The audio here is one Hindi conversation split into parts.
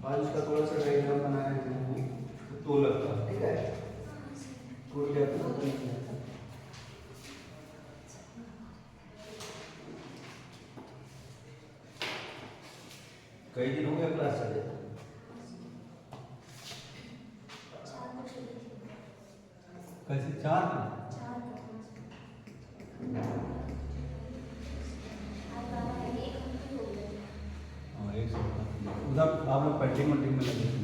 आज उसका थोड़ा सा डायग्राम बनाया है तोलक का, ठीक है। कोड क्या कई दिन हो गया क्लास चले? कैसे 4 दिन? हाँ, एक सप्ताह उधर आप लोग पेंटिंग वेंटिंग में लगे थे।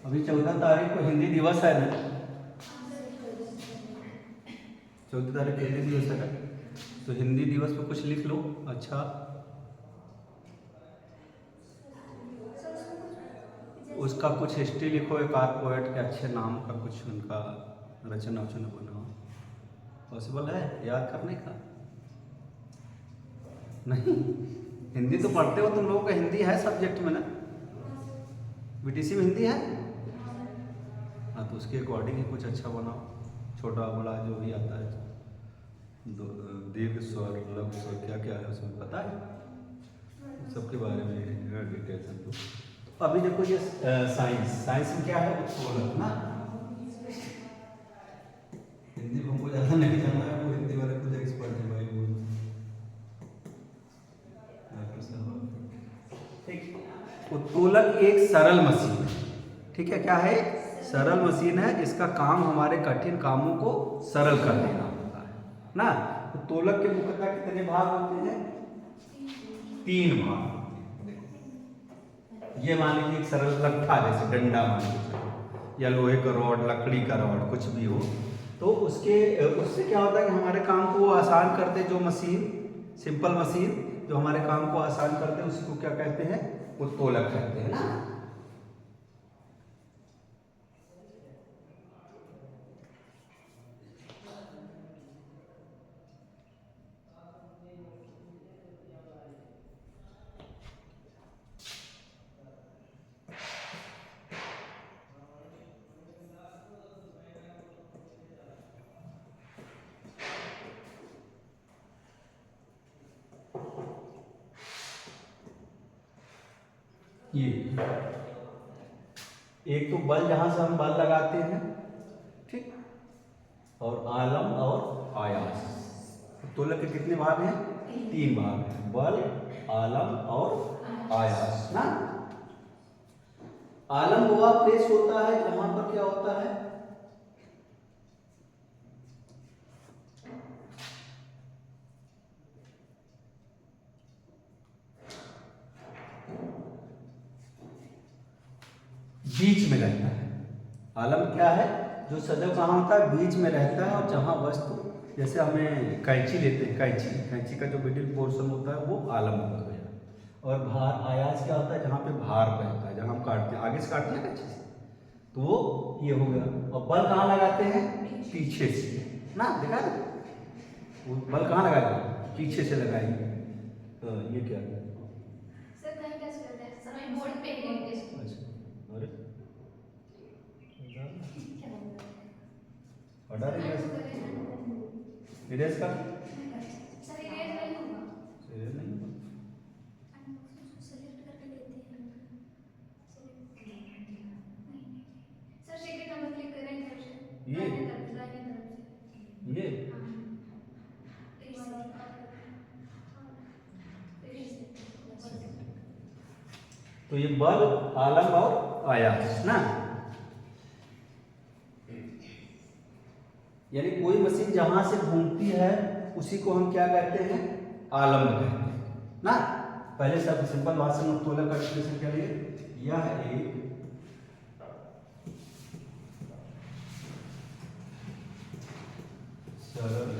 अभी 14 तारीख को हिंदी दिवस है ना? 14 तारीख को हिंदी दिवस है, तो हिंदी दिवस पे कुछ लिख लो अच्छा। उसका कुछ हिस्ट्री लिखो, एक आध पोएट के अच्छे नाम का कुछ उनका रचना वचना बनाओ। पॉसिबल है याद करने का? नहीं, हिंदी तो पढ़ते हो तुम लोगों का, हिंदी है सब्जेक्ट में ना, बीटीसी में हिंदी है। हाँ, तो उसके अकॉर्डिंग ही कुछ अच्छा बनाओ, छोटा बड़ा जो भी आता है, दीर्घ स्वर लघु स्वर क्या क्या है उसमें पता है, सबके बारे में डिटेल्स हम लोग। तो अभी देखो ये साइंस में क्या है, उत्तोलन ना। हिंदी को हमको ज़्यादा नहीं जाना है, वो हिंदी वाले खुद एक्सपर्ट है भाई वो। ठीक, उत्तोलक एक सरल मशीन है, ठीक है। क्या है? सरल मशीन है जिसका काम हमारे कठिन कामों को सरल कर देना होता है ना। उत्तोलक के मुख्यतः कितने भाग होते हैं? 3 भाग होते हैं। ये मान लीजिए एक सरल लट्ठा जैसे डंडा मान लीजिए, या लोहे का रॉड, लकड़ी का रॉड, कुछ भी हो, तो उससे क्या होता है कि हमारे काम को वो आसान करते, जो मशीन, सिंपल मशीन जो हमारे काम को आसान करते हैं, उसी को क्या कहते हैं? उत्तोलक कहते हैं ना। ये एक तो बल, जहां से हम बल लगाते हैं, ठीक, और आलम और आयास। उत्तोलक के कितने भाग हैं? 3 भाग हैं, बल, आलम और आयास ना। आलम वह प्रेस होता है जहां पर क्या होता है? बीच में रहता है। आलम क्या है? जो सदैव कहाँ होता है? बीच में रहता है, और जहाँ वस्तु, जैसे हमें कैंची लेते हैं, कैंची का जो मिडिल पोर्शन होता है वो आलम हो गया। और भार, आयास क्या होता है? जहाँ पे भार रहता है, जहाँ हम काटते हैं, आगे से काटते हैं कैंची से, तो वो ये हो गया। और बल कहाँ लगाते हैं? पीछे से ना, देखा ना, वो बल कहाँ लगाएंगे? पीछे से लगाएंगे। तो ये क्या है? अरे हटा देंगे इरेज कर, नहीं ये तो ये बल, आलम और आयास ना। यानी कोई मशीन जहां से घूमती है उसी को हम क्या कहते हैं? आलम कहते हैं ना। पहले सब सिंपल भाषा में उत्तोलन का एक्सप्रेशन क्या लिए? यह एक सरल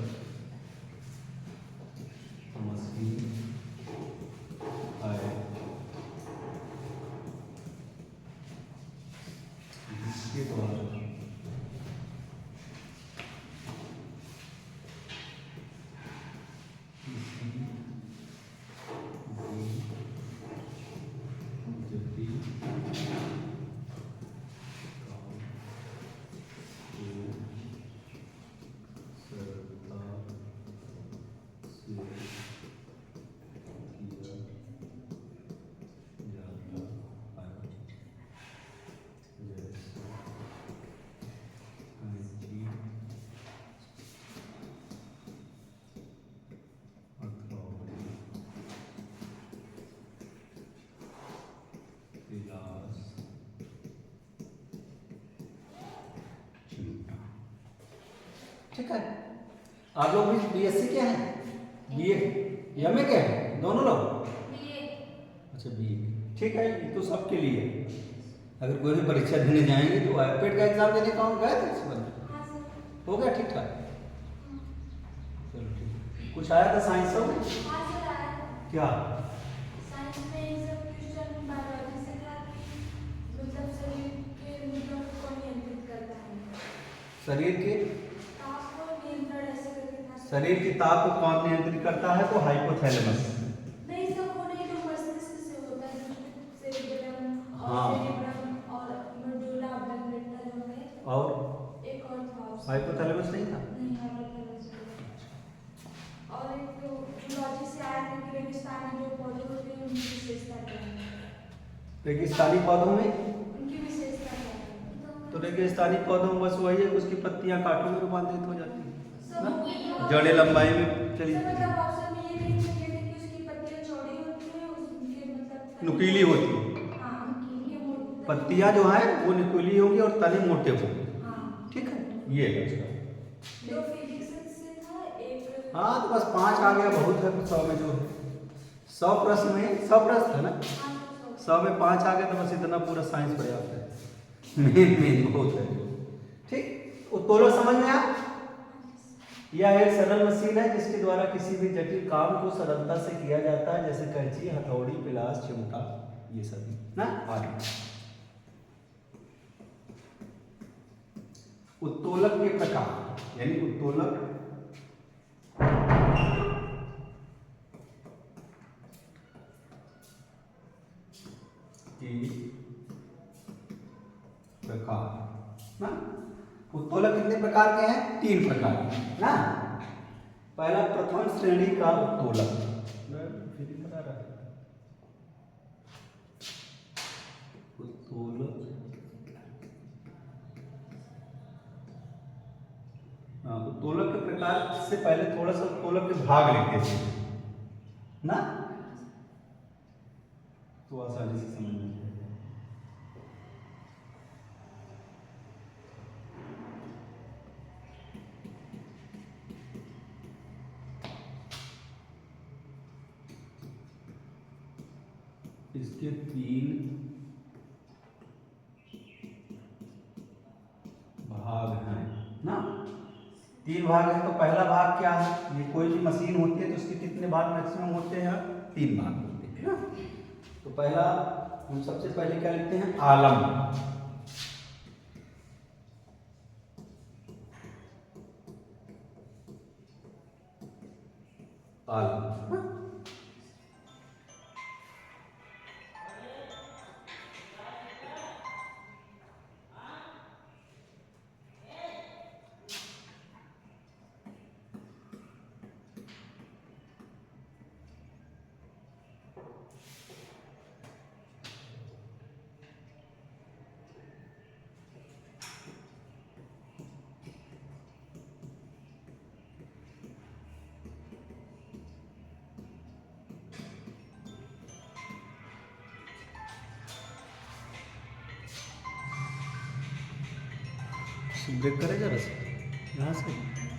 मशीन है जिसके द्वारा ठीक है। आप लोग भी बीएससी के हैं, बीए एमए के हैं दोनों लोग? अच्छा बीए, ठीक है। ये तो सबके लिए है। अगर कोई भी परीक्षा देने जाएंगे तो आईपेड का एग्जाम देने का गए थे इस बार? हो गया ठीक ठाक? चलो ठीक। कुछ आया था साइंस सब में? क्या? साइंस में ये सब क्वेश्चन बायोलॉजी से था कि मतलब शरीर के मतलब को नियंत्रित करता है, शरीर के ताप को नियंत्रण ऐसे करके था। शरीर की ताप को कौन नियंत्रित करता है? तो हाइपोथैलेमस। नहीं सब वो नहीं जो मस्तिष्क से होता है, सेरेब्रम हाँ। और सेरेब्रम और मेडुला ऑब्लेंगेटा जो है, और एक और था उसमें। हाइपोथैलेमस नहीं था? नहीं हाइपोथैलेमस। और एक तो जूलॉजी से आया था कि रेगिस्तानी जो पौधे होते हैं उनकी विशेषता क्या है, रेगिस्तानी पौधों में? उनकी विशेषता क्या है। तो रेगिस्तानी पौधों में बस वही है कि उसकी पत्तियां कांटों में रूपांतरित हो जाती हैं सब ना? जड़ें लंबाई में चली सब मतलब ऑप्शन में ये नहीं चाहिए थे कि उसकी पत्तियां चौड़ी होती हैं, उसके मतलब नुकीली होती है। हाँ नुकीली होती, पत्तियां जो हैं वो नुकीली होंगी और तने मोटे होंगे। हाँ ठीक है, ये है उसका। जो फिजिक्स से था एक। हाँ तो बस 5 आ गया, बहुत है। 100 में जो है 100 प्रश्न में 100 प्रश्न है ना, 100 में 5 आ गया तो बस इतना पूरा साइंस पर्याप्त है। मेन बहुत है। ठीक, उत्तोलन समझ में आया? यह एक सरल मशीन है जिसके द्वारा किसी भी जटिल काम को सरलता से किया जाता है, जैसे कैंची, हथौड़ी, पिलास, चिमटा, ये सभी ना। आगे उत्तोलक के प्रकार, यानी उत्तोलक के प्रकार ना। उत्तोलक कितने प्रकार के हैं? 3 प्रकार के ना। पहला प्रथम श्रेणी का उत्तोलक, उत्तोलक उत्तोलक के प्रकार से पहले थोड़ा सा उत्तोलक के भाग लिखते थे ना, तो आसानी से समझ में जाएगा। इसके 3 भाग हैं ना। 3 भाग हैं। तो पहला भाग क्या है? ये कोई भी मशीन होती है तो उसके कितने भाग मैक्सिमम होते हैं? 3 भाग होते हैं ना। तो पहला हम सबसे पहले क्या लिखते हैं? आलम। आलम ब्रेक करेगा बस यहाँ से।